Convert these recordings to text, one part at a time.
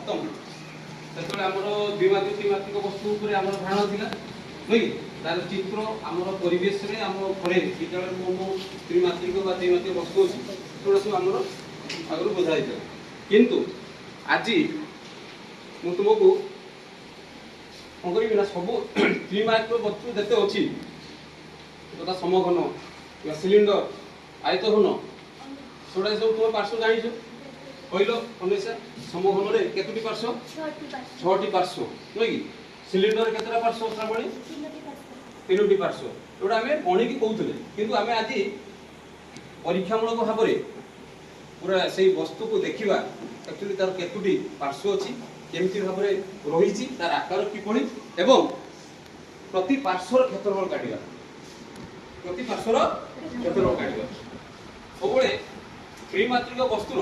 सप्तम से आम द्विमात्रिक त्रिमात्रिक वस्तु आम धारणा था नहीं तार चित्र आम परिवेश में आम घरे विद्यालय कौन त्रिमात्रिक त्रिमात्रिक वस्तु अच्छी सेगुड़ा सब आम आगुरी बुझाई किंतु आज मु तुमको कौन करी सब त्रिमात्रिक वस्तु जिते अच्छी तथा समघन सिलिंडर आयतघन सेगुड़ा सब तुम पार्श्व जान कहल अन्वेषा समघन में केतोटी पार्श्व 6टी पार्श्व नुह कि सिलिंडर केतटा पार्श्व श्रावणी 3टी पार्श्व एटा आम गणिकी कहते किंतु आम आज परीक्षामूलक भाव में पूरा से वस्तु को देखा एक्चुअली तार केतोटी पार्श्व अच्छी केमती भाव में रही तार आकार किपरि एवं प्रति पार्श्वर क्षेत्रफल काटिबा प्रति पार्श्वर क्षेत्रफल काटिबा सबले त्रिमात्रिक वस्तुर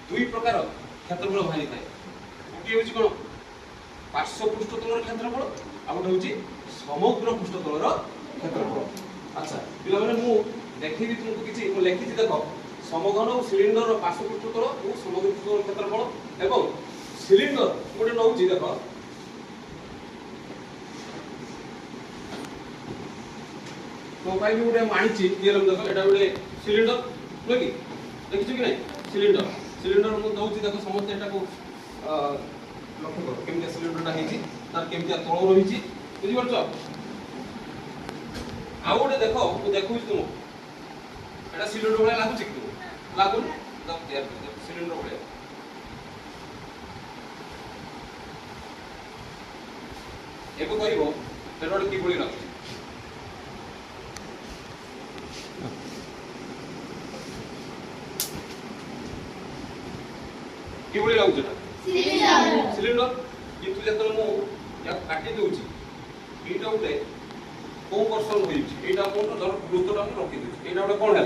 दुई प्रकार क्षेत्रफल बाहरी थाए गोटे हूँ कौन पार्श्व पृष्ठतल क्षेत्रफल आ गोटे हूँ समग्र पृष्ठतल क्षेत्रफल। अच्छा पे मु देखी तुमको किसी लिखी देख समघन और सिलिंडर पार्श्व पृष्ठतल और समग्र पृष्ठतल क्षेत्रफल एवं सिलिंडर गोटे नौ देख तो गोटे आनी देख एटा गोटे सिलिंडर नुह कि देखी कि नहीं सिलिंडर सिलिंडर मुझे दौर देख समस्त यहाँ लक्ष्य कर केमी सिलिंडरटा तार केमी तल रही बुझीपार आउ गोटे देख मुझे देखू तुम एटा सिलिंडर भाई लगुच कि तुम लगुन सिलिंडर भाई एवं कह गोटे कि लगुच किभली लगुच सिलिंडर किंतु जो मुझे काटी दूसरी यहाँ गोटे कौ पर्सन होता धर वृत्तटा मुझे रखी दूसरी यहाँ गोटे कौन है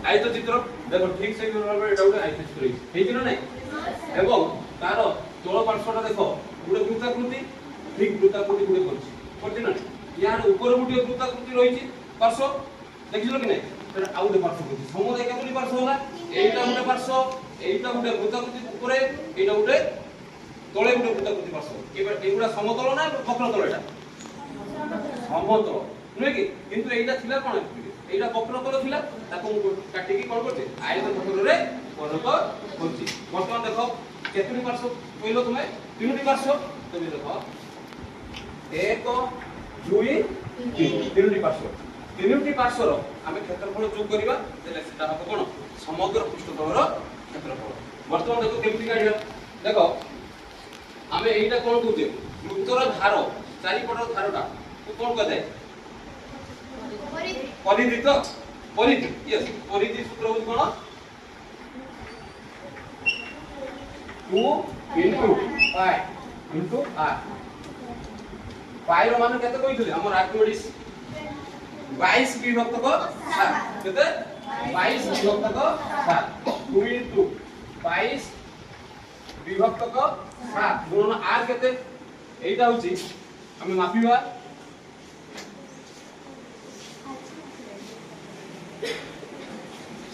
आयत चित्र देख ठीक से भाव गोटे आयत चित्र ना एवं तार तल पार्श्वटा देख गोटे वृत्ताकृति ठीक वृत्ताकृति गोटे कर यार ऊपर गोटे वृत्ताकृति रही पार्श्व देख कि नहीं आउ गोटे पार्श्व समुदाय केतोटी पार्श्व होला एटा गोटे पार्श्व एटा गोटे वृत्ताकृति ऊपर एटा गोटे तले गोटे वृत्ताकृति पार्श्व एगुड़ा समतल ना वक्रतल एटा समतल नुहे कि किंतु एटा थिला कोन एटा वक्रतल थिला ताको काटी की कोन करते आयत क्षेत्र रे परिणत होछि वर्तमान देखो केतोटी पार्श्व कहलो तुमे 3टी पार्श्व तबे देखो 1 2 3टी पार्श्व 3टी पार्श्वर आम क्षेत्रफल जोग करवा सेटा हम कौन समग्र पृष्ठतल क्षेत्रफल वर्तमान देखो केमती काढ़ देख आम यहीटा कौन कहे वृत्तर धार चारिपट धारटा कौन कह परिधि तो परिधि यस परिधि सूत्र हूँ कौन 2 into pi into r पाई रो मान केते कहिथिले हमर आर्किमिडीज 22 विभक्त को 7 केते 22 विभक्त को 7 2 into 22 विभक्त को 7 गुणन r केते एटा होची हम मापिबा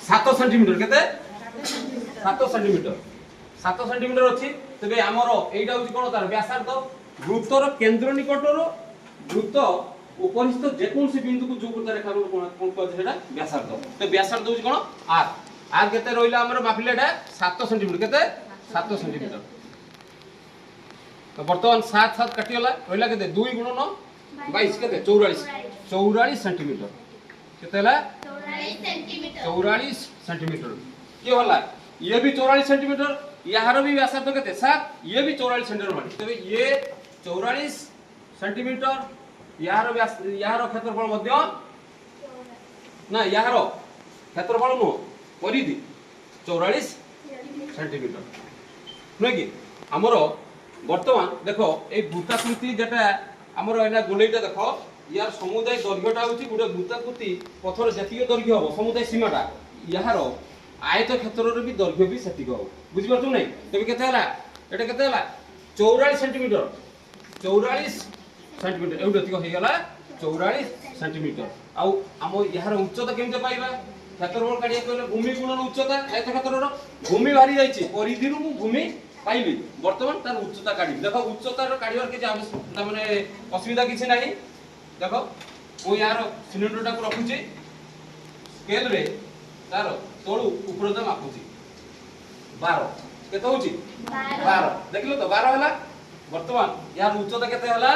7 सेंटीमीटर केते 7 सेंटीमीटर 7 सेंटीमीटर अछि तबे हमर एटा होची कोन तार व्यासार्ध वृत्तर केंद्र निकटर वृत्त उपरिस्थ जेकोसी बिंदु को जो वृत्त रेखा कोन कहै सेटा व्यासार्ध तो व्यासार्ध होची कोन r r केते रहिला हमर मापिलेटा 7 सेंटीमीटर केते 7 सेंटीमीटर तो वर्तमान 7 7 काटी गला रहिला केते 2 गुणन 22 केते 44 सेंटीमीटर केते हला 44 सेंटीमीटर ये होला ये भी 44 सेंटीमीटर यार भी व्यासार्ध केते 7 ये भी 44 सेंटीमीटर माने तबे ये 44 सेंटीमीटर यार व्यास यार क्षेत्रफल मध्य ना यार क्षेत्रफल नो परिधि 44 सेंटीमीटर नै कि हमर वर्तमान देखो ए वृत्ताकृति जेटा हमर एना गोलेटा देखो यार समुदाय दैर्घ्यटा होची गुटे वृत्ताकृति पथर जतिक दैर्घ्य हो समुदाय सीमाटा यार आयत क्षेत्र रे भी दैर्घ्य भी सेतिक हो बुझि परछु नै तबे केते हला एटा केते हला 44 सेंटीमीटर 44 सेंटीमीटर एउ जतिक हे गला 44 सेंटीमीटर आउ हम यार उच्चता केमते पाइबा क्षेत्रफल काढिया कहले भूमि गुणन उच्चता आयतक्षेत्रर भूमि बाहरी जाईची परिधिरु मु भूमि पाइबी वर्तमान तार उच्चता काढी देखो उच्चतार काढिबार के आवश्यकता माने असुविधा किछि नाही देखो मु यार सिलिंडरटा को रखुची स्केल रे तार तळु ऊपर द मापुची 12 केते होची 12 देखिलो तो 12 हला वर्तमान यार उच्चता केते हला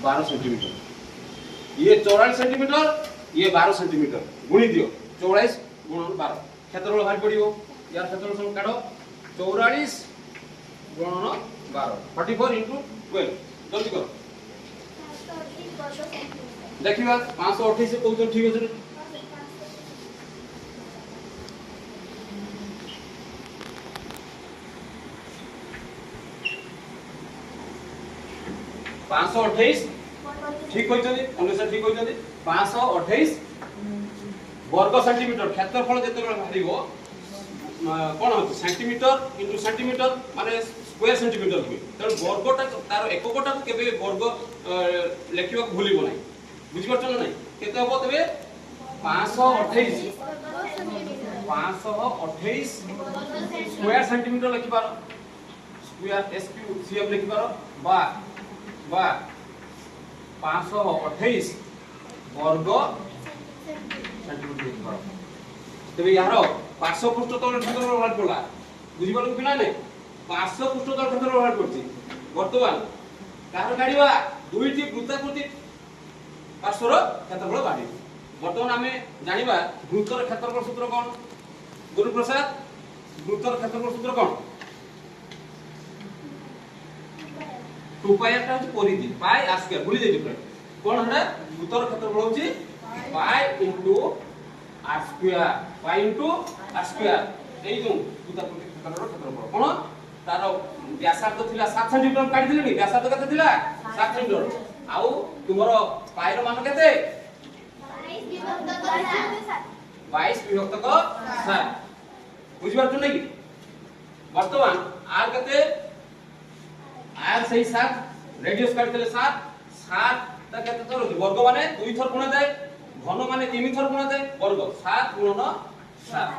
12 सेंटीमीटर ये 44 सेंटीमीटर ये 12 सेंटीमीटर गुणी दियो 44 गुणन 12 क्षेत्रफल भारी पड़ियो यार क्षेत्रफल सब काढो 44 गुणन 12 44 * 12 जल्दी करो देखिबा 528 से कहू ठीक अछि 528 ठीक होइछथि अनुसार ठीक होइछथि 528 वर्ग सेंटीमीटर क्षेत्रफल जते भारिबो कोन होत सेंटीमीटर इनटू सेंटीमीटर माने स्क्वायर सेंटीमीटर हुए त वर्गटा तार एककटा को केबे वर्ग लेखिबा भूलिबो नै बुझि परछ ना नै केते होबो तबे 528 स्क्वायर सेंटीमीटर लिखिबार स्क्वायर एसक्यू सीएम लिखिबार बा 528 वर्ग सेंटीमीटर लिखिबार तबे यार 500 पृष्ठ तल क्षेत्रफल बाहर पड़ला बुझि परल कि ना नै 500 पृष्ठ तल क्षेत्रफल बाहर पड़छि वर्तमान कार गाडीबा दुईटी वृत्ताकृति पार्श्वर क्षेत्रफल बाहर वर्तमान आमे जानिबा वृत्तर क्षेत्रफल सूत्र कोन गुरु प्रसाद वृत्तर क्षेत्रफल सूत्र कोन 2 पाई टा होची परिधि पाई r स्क्वायर भूली जाई फ्रेंड कोन हडा वृत्तर क्षेत्रफल होची pi into r square pi into r square एई जो वृत्तर क्षेत्रफल कोन तार व्यासार्ध थिला 7 सेंटीमीटर काटी दिलेनी व्यासार्ध कते थिला 7 सेंटीमीटर आउ तुमरो पाई रो मान केते 22 विभक्त को 7 बुझि परछ नै कि वर्तमान r केते r सही 7 रेडियस काट देले 7 ता केते थर वर्ग माने 2 थर गुणा जाय घन माने 3 थर गुणा जाय वर्ग 7 गुणन 7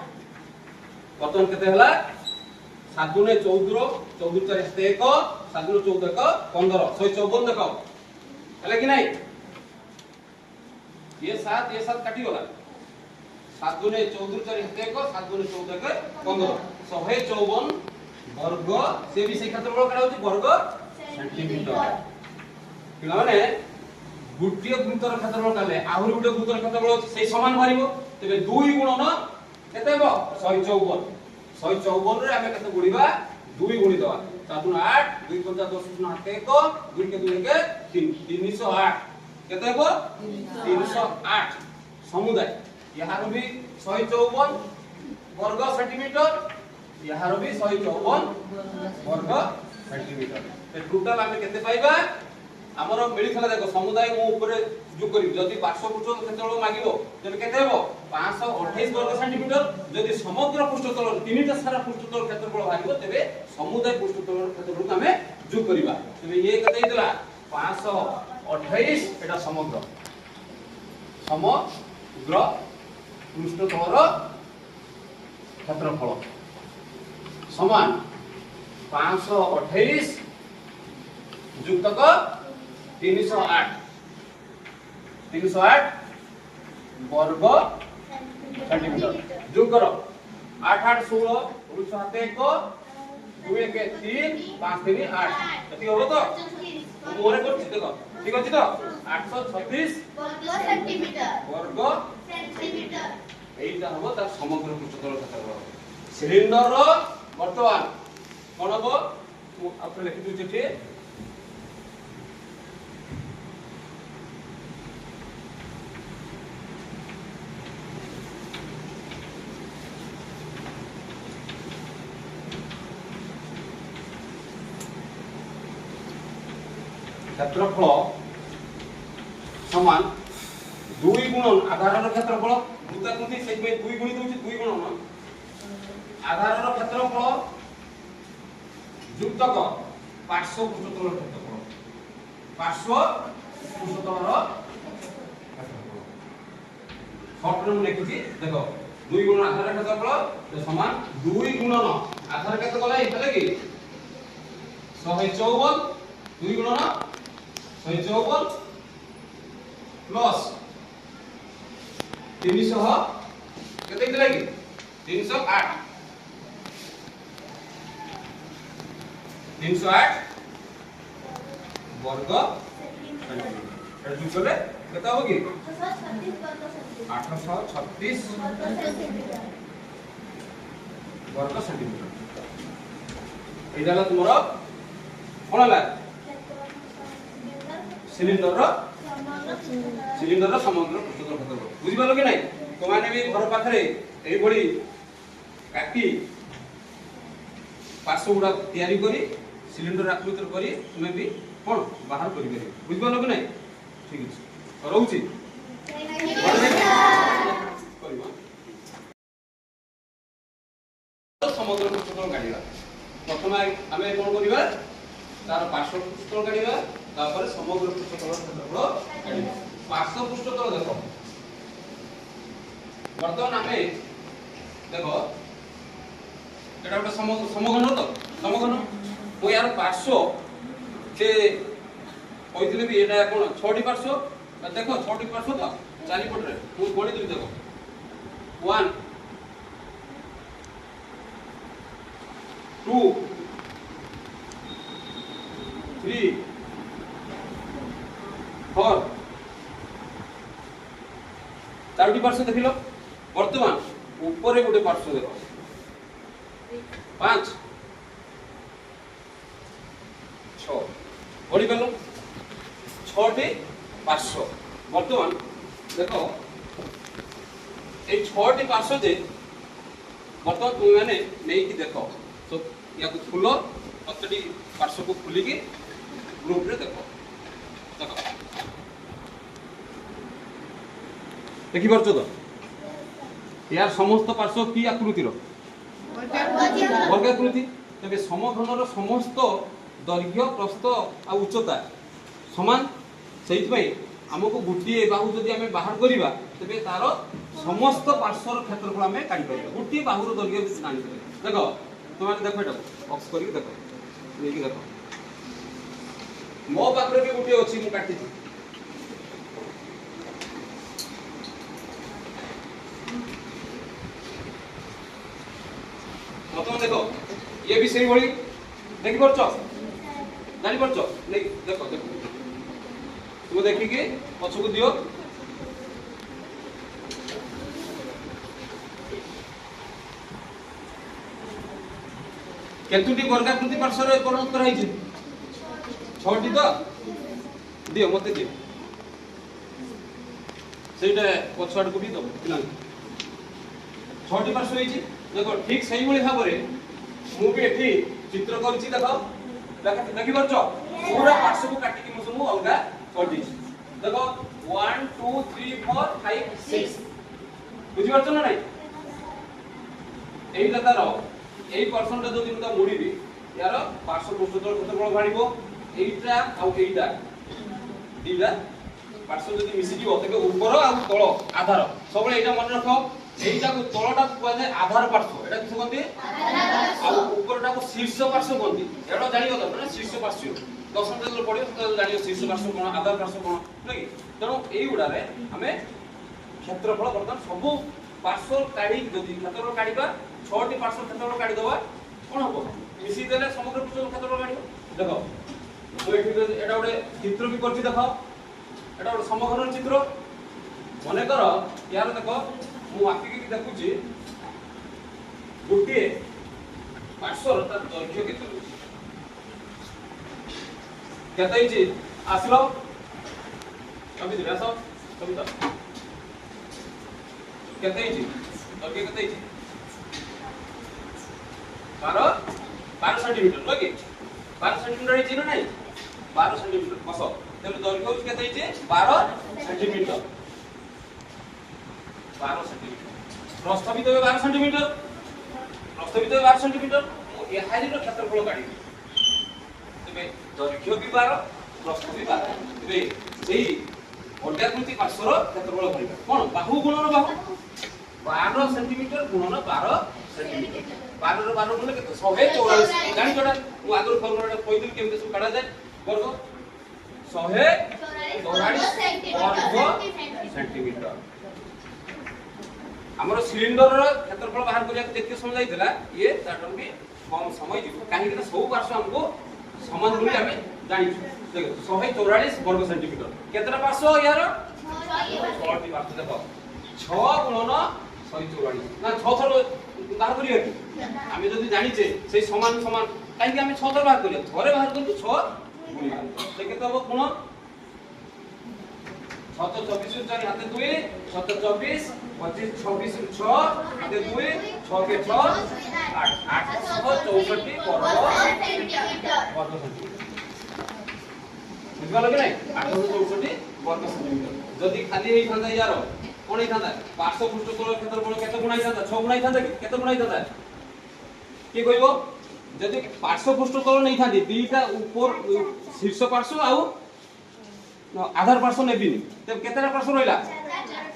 वर्तमान केते हला 7 गुणे 14 14 4 1 7 गुणे 14 1 15 154 देखो हला कि नहीं ये 7 काटी गला 7 गुणे 14 4 1 7 गुणे 14 1 15 154 वर्ग से भी से क्षेत्रफल काटा होची वर्ग सेंटीमीटर पिला माने गुटिय वृत्तर क्षेत्रफल काले आहुरी गुटे वृत्तर क्षेत्रफल होची से समान मारिबो तबे 2 गुणन केते हो 154 154 रे हमें केते गुणीबा 2 गुणी दवा 4 8 2 5 10 8 1 2 के 2 के 3 308 केते हो 308 समुदाय यहार भी 154 वर्ग सेंटीमीटर यहार भी 154 वर्ग सेंटीमीटर ते टोटल हमें केते पाइबा हमरो मिली थला देखो समुदाय मु ऊपर जो करी जदी 500 फुट क्षेत्रफल मागिबो तबे केते हेबो 528 वर्ग सेंटीमीटर जदी समग्र पृष्ठतल तीनटा सारा पृष्ठतल क्षेत्रफल भागिबो तबे समुदाय पृष्ठतल क्षेत्रफल हमें जो करिबा तबे ये केते हितला 528 एटा समग्र पृष्ठतलर क्षेत्रफल समान 528 युक्तक 308 वर्ग सेंटीमीटर जोग करो 8 8 16 7 1 2 1 3 5 3 8 एति होबो तो मोरे करछि देखो ठीक अछि तो 836 वर्ग सेंटीमीटर एइटा होबो तार समग्र पृष्ठतल क्षेत्रफल सिलिंडर रो वर्तमान कोन होबो आपने लिखि दु चिठी क्षेत्रफल समान 2 गुणन आधारर क्षेत्रफल वृत्ताकृति सेहि में 2 गुणित होछि 2 गुणन आधारर क्षेत्रफल युक्तक 500 पृष्ठतल क्षेत्रफल पार्श्व पृष्ठतलर शॉर्ट में लिखिছি देखो 2 गुणन आधार क्षेत्रफल समान 2 गुणन आधार केते गला हेले कि 154 2 गुणन 154 प्लस 300 केते दिला कि 308 वर्ग सेंटीमीटर एड जुगले केता हो कि 836 वर्ग सेंटीमीटर एडाला तुमरो कोन ला सिलिंडर रो समग्र पृष्ठतल क्षेत्रफल बुझि पालो कि नै तो माने भी घर पाखरे एई बडी काटी पार्श्व गुडा तयारी करी सिलिंडर आकृतिर करी तुमे भी कोन बाहर करि करी बुझि पालो कि नै ठीक अछि रहउछि समग्र पृष्ठतल काढिबा प्रथम आमे कोन करिबा तार पार्श्व पृष्ठतल काढिबा तापर समग्र पृष्ठतल क्षेत्रफल काढिबा पार्श्व पृष्ठतल देखो वर्तमान आमे देखो एटा गोटे समघन तो समघन मो यार पार्श्व जे कहितले भी एटा कोन 6टी पार्श्व देखो 6टी पार्श्व तो चारि पट रे मो गणि दिबी देखो 1 2 3 4 चारोटी पार्श्व देखिलो वर्तमान ऊपर गोटे पार्श्व देखो 5 6 गणि गलो 6टी पार्श्व वर्तमान देखो ए 6टी पार्श्व जे वर्तमान तुम माने नै कि देखो तो या को खुलो 5टी पार्श्व को खुली की ग्रुप रे देखो देखो देखि परछो तो यार समस्त पार्श्व की आकृतिर वर्गाकृति तबे समघनर समस्त दैर्घ्य प्रस्थ आ उच्चता समान सेहि पई हमको गुटिए बाहु जदि हमें बाहर करिबा तबे तार समस्त पार्श्वर क्षेत्रफल हमें काढि परिबा गुटिए बाहुर दैर्घ्य भी जानि परिबा देखो तुम देखो एटा बॉक्स करी देखो लेकी देखो मो पाखरे भी गुटिए अछि मु काटि छी प्रथम देखो ये भी सही भली देखि परछो जानि परछो नै देखो देखो तुम देखि के पछ को दियो केतुटी वर्गाकृति पार्श्व रे कोन उत्तर है 6टी तो दियो मते दियो सेटा पछवाड को भी दो पिला 6टी पार्श्व होई देखो ठीक सही भली भाबरे मु भी एठी चित्र करछि देखो देखि परछो पूरा पार्श्व को काटी कि मु अलगा कर दी देखो 1 2 3 4 5 6 बुझि परछो ना नै एई तार एई परसेंट जदि मु मुडीबी यार पार्श्व पृष्ठतल क्षेत्रफल बाढिबो एईटा आ एईटा दिला पार्श्व जदि मिसि जीवो तके ऊपर आ तळ आधार सबले एईटा मन रखो एईटा को तळटा कुआ जाय आधार पार्श्व एटा किस कोंती आ ऊपरटा को शीर्ष पार्श्व कोंती एटा जानियो तो ना शीर्ष पार्श्व दशम जदि पढियो तो जानियो शीर्ष पार्श्व कोन आधार पार्श्व कोन नै तेनो एई उडा रे हमें क्षेत्रफल वर्तमान सब पार्श्व काढी जदि क्षेत्रफल काढीबा 6टी पार्श्व क्षेत्रफल काढी दबा कोन हबो मिसि देले समग्र पृष्ठतल क्षेत्रफल काढिबो देखो तो एठी एटा गोटे चित्र भी करछि देखो एटा गोटे समघन चित्र मने कर यार देखो मु आखि की देखुछि गुटिए पार्श्वर तार दैर्घ्य केते होछि केते छि आसलो कभी दिला सब कभी तो केते छि दैर्घ्य केते छि 12 सेंटीमीटर लगे 12 सेंटीमीटर छि ना नहीं 12 सेंटीमीटर बस तेल दैर्घ्य केते छि 12 सेंटीमीटर 12 सेंटीमीटर प्रस्थ भी तो 12 सेंटीमीटर प्रस्थ भी तो 12 सेंटीमीटर ए हाइर क्षेत्रफल काढी तबे दैर्घ्य भी 12 ପ୍ରସ୍ତୁତି ବା ଏବେ ସେଇ ଅର୍ଦ୍ଧାକୃତି ପାର୍ଶ୍ୱର କ୍ଷେତ୍ରଫଳ କରିବା କ'ଣ ବାହୁ ଗୁଣନ ବାହୁ 12 ସେଣ୍ଟିମିଟର ଗୁଣନ 12 ସେଣ୍ଟିମିଟର 12 ର 12 ଗୁଣନ କେତେ 144 ଜାଣି जोटा ମୁଁ ଆଗରୁ ଫର୍ମୁଲାଟା କହିଥିଲି କେମିତି ସବୁ କାଢା ଯାଏ ବର୍ଗ 144 ବର୍ଗ ସେଣ୍ଟିମିଟର ଆମର ସିଲିଣ୍ଡରର କ୍ଷେତ୍ରଫଳ ବାହାର କରିବାକୁ ଯେତେ ସମୟ ଯାଇଥିଲା ଇଏ ତାଠୁ ବି କମ ସମୟ ଯିବ କାହିଁକି ନା ସବୁ ପାର୍ଶ୍ୱ ଆମକୁ ସମାନ ବୋଲି ଆମେ ଜାଣିଛୁ ଦେଖ 144 ବର୍ଗ ସେଣ୍ଟିମିଟର କେତେଟା ପାର୍ଶ୍ୱ यार 6ଟି ପାର୍ଶ୍ୱ ଦେଖ 6 ଗୁଣନ 144 ନା 6 ଥର ବାହାର କରିବା କି ଆମେ ଯଦି ଜାଣିଛେ ସେଇ ସମାନ ସମାନ କାହିଁକି ଆମେ 6 ଥର ବାହାର କରିବା ଥରେ ବାହାର କରିବୁ 6 ଗୁଣିବା ସେ କେତେ ହେବ ଗୁଣ 6 ତ 24 4 हाथे 2 6 तो 24 25 26 6 हाथे 2 6 के 6 8 864 वर्ग सेंटीमीटर बुझवा लगे नहीं 864 वर्ग सेंटीमीटर जदी खाली एई थांदा यार कोन एई थांदा 500 पृष्ठतल क्षेत्रफल केते गुणा थांदा 6 गुणा थांदा कि केते गुणा थांदा के कहबो जदी 500 पृष्ठतल नै थांदी दुईटा ऊपर शीर्ष पार्श्व आउ आधार पार्श्व नेबिनी तब केतेटा पार्श्व रहिला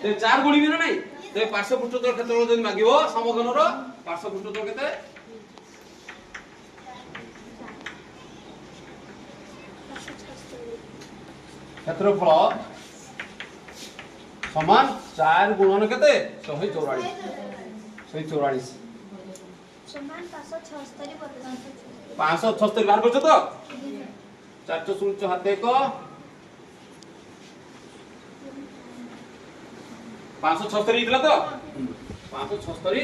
ते 4 गुणिबी ना नहीं ते पार्श्व पृष्ठतल क्षेत्रफल जदी मागिबो समघनर पार्श्व पृष्ठतल केते क्षेत्रफल समान 4 गुणन केते 144 144 समान 576 वर्ग 576 बार करछ तो 400 हाथे को 576 इतला तो 576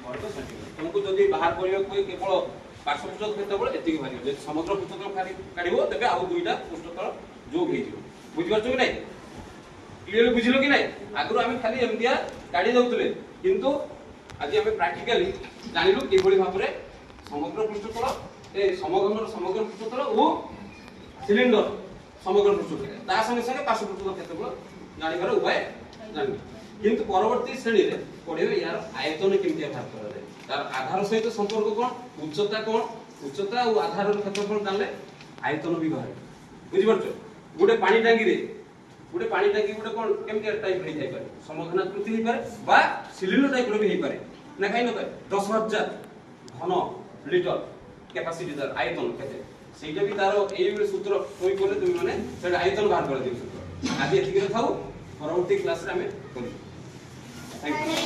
वर्ग सेंटीमीटर तुमको जदी बाहर करियो कोई केवल पार्श्व पृष्ठतल क्षेत्रफल एतिकी भारी जे समग्र पृष्ठतल काढिबो तबे आउ दुईटा पृष्ठतल जोग हे जिवो बुझि पाछो कि नै क्लियरली बुझिलो कि नै आगु आमे खाली एमदिया काढी दउतले किंतु आज आमे प्रैक्टिकली जानिलु केबोली भाबरे समग्र पृष्ठतल ए समघनर समग्र पृष्ठतल ओ सिलिंडर समग्र पृष्ठतल ता संगे संगे पार्श्व पृष्ठतल क्षेत्रफल जानिबार उपाय जानि किंतु परवर्ती श्रेणी रे पढिबे यार आयतन केमति भाग करा जाय तार आधार सहित संपर्क कोन उच्चता और आधार क्षेत्रफल जानले आयतन भी बाहर बुझि परछो गोटे पानी टांगी गोटे कोन केमति टाइप रे जाय पारे समघनाकृति हे पारे बा सिलिंडर टाइप रो भी हे पारे ना काई न पारे 10000 घन लिटर कैपेसिटी तार आयतन केते सेटा भी तार एई सूत्र कोइ कोले तुम माने सेटा आयतन बाहर कर दियो सूत्र आज एतिके थाउ परवर्ती क्लास रे हमें करी थैंक यू